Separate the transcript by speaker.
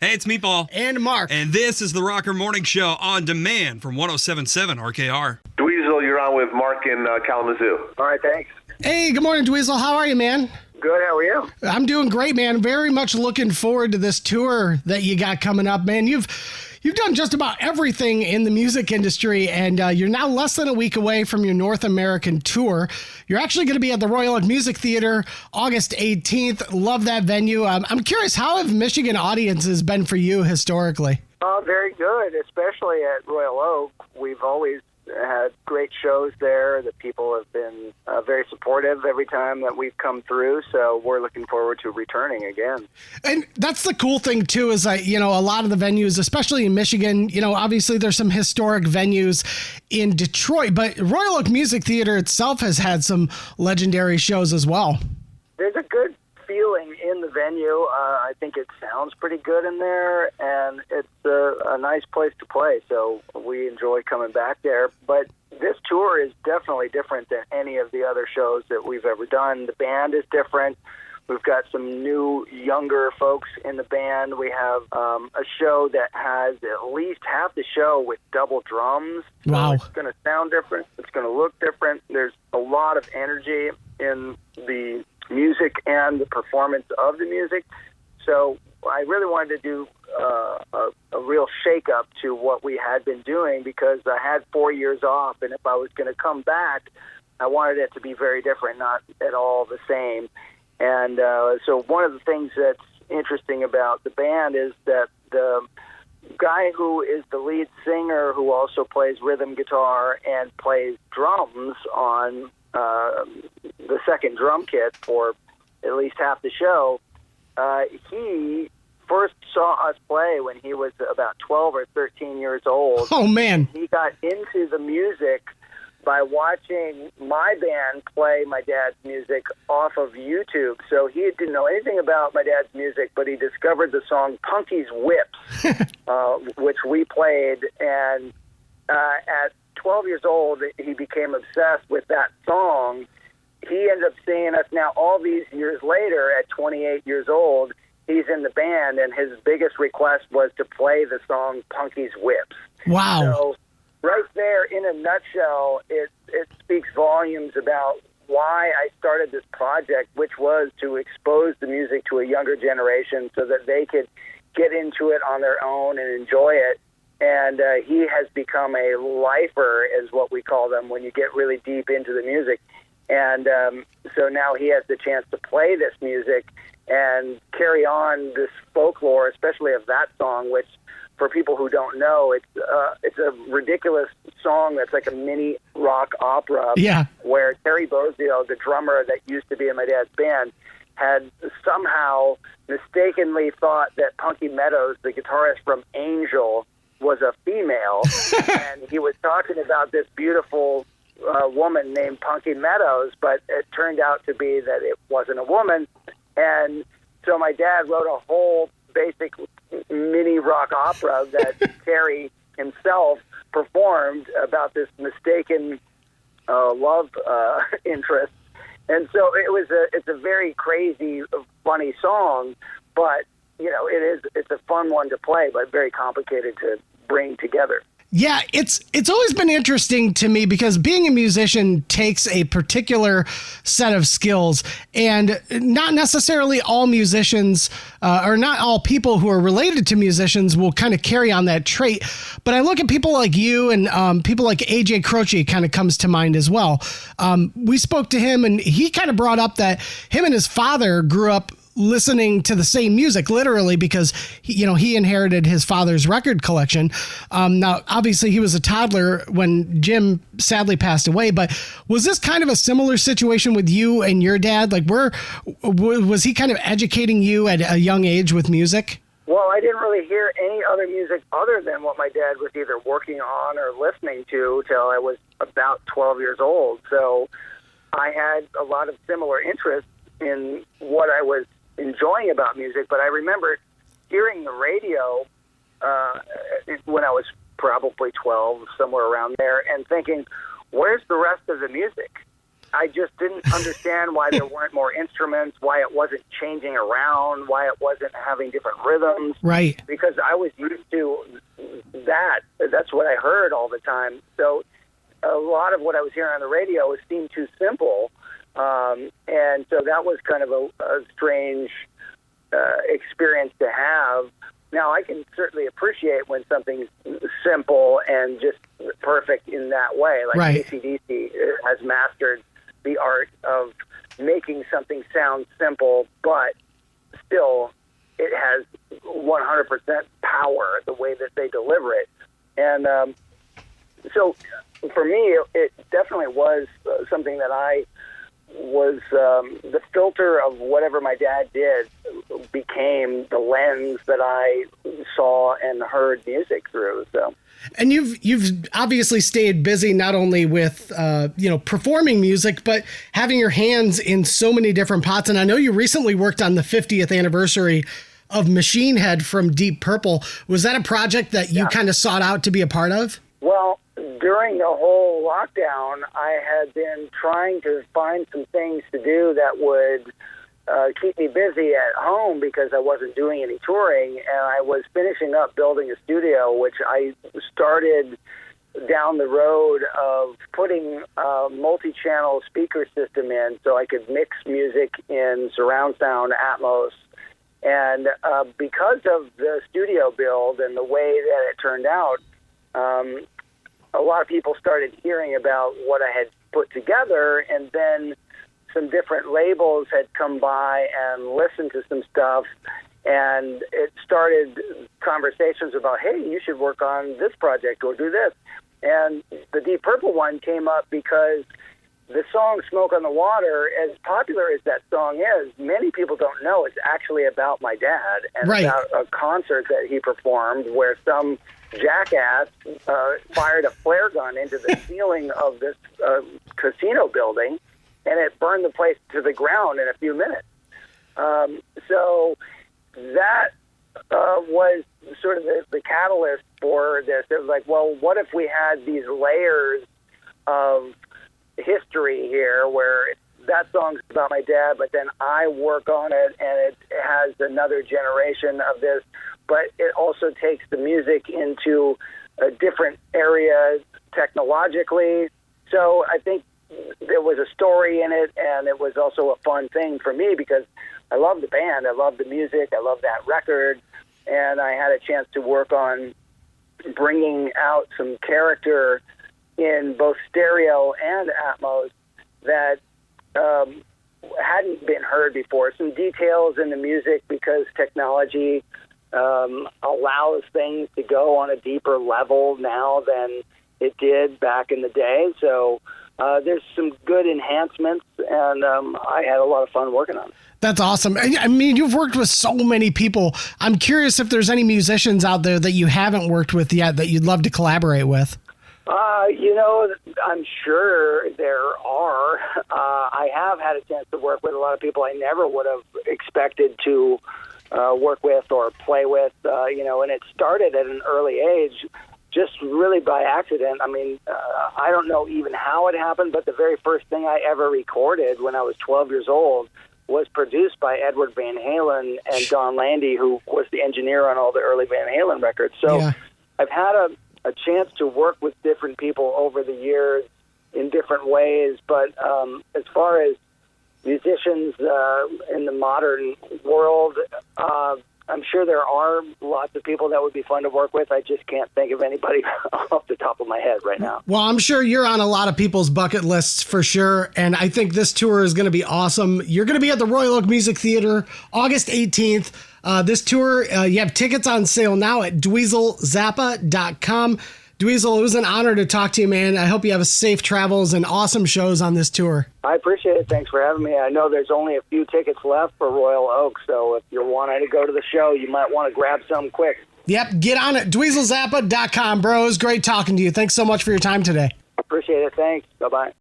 Speaker 1: Hey, it's Meatball.
Speaker 2: And Mark.
Speaker 1: And this is the Rocker Morning Show on demand from 107.7 RKR.
Speaker 3: Dweezil, you're on with Mark in Kalamazoo.
Speaker 4: All right, thanks.
Speaker 2: Hey, good morning, Dweezil. How are you, man?
Speaker 4: Good, how are you?
Speaker 2: I'm doing great, man. Very much looking forward to this tour that you got coming up, man. You've done just about everything in the music industry, and you're now less than a week away from your North American tour. You're actually going to be at the Royal Oak Music Theater August 18th. Love that venue. I'm curious, how have Michigan audiences been for you historically?
Speaker 4: Very good, especially at Royal Oak. We've always had great shows there. The people have been very supportive every time that we've come through, so we're looking forward to returning again.
Speaker 2: And that's the cool thing, too, is a lot of the venues, especially in Michigan, obviously there's some historic venues in Detroit, but Royal Oak Music Theater itself has had some legendary shows as well.
Speaker 4: There's a good feeling in the venue. I think it sounds pretty good in there, and it's a nice place to play, so we enjoy coming back there. But this tour is definitely different than any of the other shows that we've ever done. The band is different. We've got some new, younger folks in the band. We have a show that has at least half the show with double drums.
Speaker 2: Wow.
Speaker 4: So it's going to sound different. It's going to look different. There's a lot of energy in the music and the performance of the music. So I really wanted to do a real shake-up to what we had been doing, because I had 4 years off, and if I was going to come back, I wanted it to be very different, not at all the same. And so one of the things that's interesting about the band is that the guy who is the lead singer, who also plays rhythm guitar and plays drums on the second drum kit for at least half the show, he first saw us play when he was about 12 or 13 years old.
Speaker 2: Oh, man.
Speaker 4: He got into the music by watching my band play my dad's music off of YouTube. So he didn't know anything about my dad's music, but he discovered the song Punky's Whips, which we played. And at 12 years old, he became obsessed with that song. He ended up seeing us now all these years later at 28 years old. He's in the band, and his biggest request was to play the song Punky's Whips.
Speaker 2: Wow.
Speaker 4: So right there, in a nutshell, it speaks volumes about why I started this project, which was to expose the music to a younger generation so that they could get into it on their own and enjoy it. And he has become a lifer, is what we call them, when you get really deep into the music. And so now he has the chance to play this music and carry on this folklore, especially of that song, which, for people who don't know, it's a ridiculous song that's like a mini rock opera.
Speaker 2: Yeah.
Speaker 4: Where Terry Dweezil, the drummer that used to be in my dad's band, had somehow mistakenly thought that Punky Meadows, the guitarist from Angel, was a female, and he was talking about this beautiful woman named Punky Meadows, but it turned out to be that it wasn't a woman. And so my dad wrote a whole basic mini rock opera that Terry himself performed about this mistaken love interest. And so it's a very crazy, funny song, but it's a fun one to play, but very complicated to bring together.
Speaker 2: Yeah, it's always been interesting to me, because being a musician takes a particular set of skills, and not necessarily all musicians or not all people who are related to musicians will kind of carry on that trait. But I look at people like you, and people like AJ Croce kind of comes to mind as well. We spoke to him, and he kind of brought up that him and his father grew up listening to the same music, literally, because he inherited his father's record collection. Now, obviously, he was a toddler when Jim sadly passed away, but was this kind of a similar situation with you and your dad? Like, was he kind of educating you at a young age with music?
Speaker 4: Well, I didn't really hear any other music other than what my dad was either working on or listening to till I was about 12 years old. So I had a lot of similar interests in what I was enjoying about music, but I remember hearing the radio when I was probably 12, somewhere around there, and thinking, where's the rest of the music? I just didn't understand why there weren't more instruments, why it wasn't changing around, why it wasn't having different rhythms.
Speaker 2: Right.
Speaker 4: Because I was used to that. That's what I heard all the time. So a lot of what I was hearing on the radio seemed too simple. And so that was kind of a strange experience to have. Now, I can certainly appreciate when something's simple and just perfect in that way. Like
Speaker 2: right.
Speaker 4: AC/DC has mastered the art of making something sound simple, but still it has 100% power, the way that they deliver it. And so for me, it definitely was something that I was the filter of whatever my dad did became the lens that I saw and heard music through. So,
Speaker 2: and you've obviously stayed busy not only with performing music, but having your hands in so many different pots. And I know you recently worked on the 50th anniversary of Machine Head from Deep Purple. Was that a project that you kind of sought out to be a part of?
Speaker 4: Well, during the whole lockdown, I had been trying to find some things to do that would keep me busy at home because I wasn't doing any touring, and I was finishing up building a studio, which I started down the road of putting a multi-channel speaker system in so I could mix music in surround sound, Atmos. And because of the studio build and the way that it turned out, a lot of people started hearing about what I had put together, and then some different labels had come by and listened to some stuff, and it started conversations about, hey, you should work on this project or do this. And the Deep Purple one came up because the song Smoke on the Water, as popular as that song is, many people don't know it's actually about my dad and
Speaker 2: right.
Speaker 4: about a concert that he performed where some jackass fired a flare gun into the ceiling of this casino building, and it burned the place to the ground in a few minutes. So that was sort of the catalyst for this. It was like, well, what if we had these layers of history here where that song's about my dad, but then I work on it and it has another generation of this, but it also takes the music into a different area technologically. So I think there was a story in it, and it was also a fun thing for me because I love the band, I love the music, I love that record, and I had a chance to work on bringing out some character in both stereo and Atmos that hadn't been heard before. Some details in the music because technology allows things to go on a deeper level now than it did back in the day. So there's some good enhancements, and I had a lot of fun working on it.
Speaker 2: That's awesome. I mean, you've worked with so many people. I'm curious if there's any musicians out there that you haven't worked with yet that you'd love to collaborate with.
Speaker 4: I'm sure there are. I have had a chance to work with a lot of people I never would have expected to work with or play with, and it started at an early age, just really by accident. I mean, I don't know even how it happened, but the very first thing I ever recorded when I was 12 years old was produced by Edward Van Halen and Don Landy, who was the engineer on all the early Van Halen records. So yeah. I've had a chance to work with different people over the years in different ways, but as far as musicians in the modern world, I'm sure there are lots of people that would be fun to work with. I just can't think of anybody off the top of my head right now.
Speaker 2: Well, I'm sure you're on a lot of people's bucket lists for sure, and I think this tour is going to be awesome. You're going to be at the Royal Oak Music Theater August 18th. This tour, you have tickets on sale now at dweezilzappa.com. Dweezil, it was an honor to talk to you, man. I hope you have safe travels and awesome shows on this tour.
Speaker 4: I appreciate it. Thanks for having me. I know there's only a few tickets left for Royal Oak, so if you're wanting to go to the show, you might want to grab some quick.
Speaker 2: Yep, get on it. dweezilzappa.com, bro. It was great talking to you. Thanks so much for your time today.
Speaker 4: Appreciate it. Thanks. Bye-bye.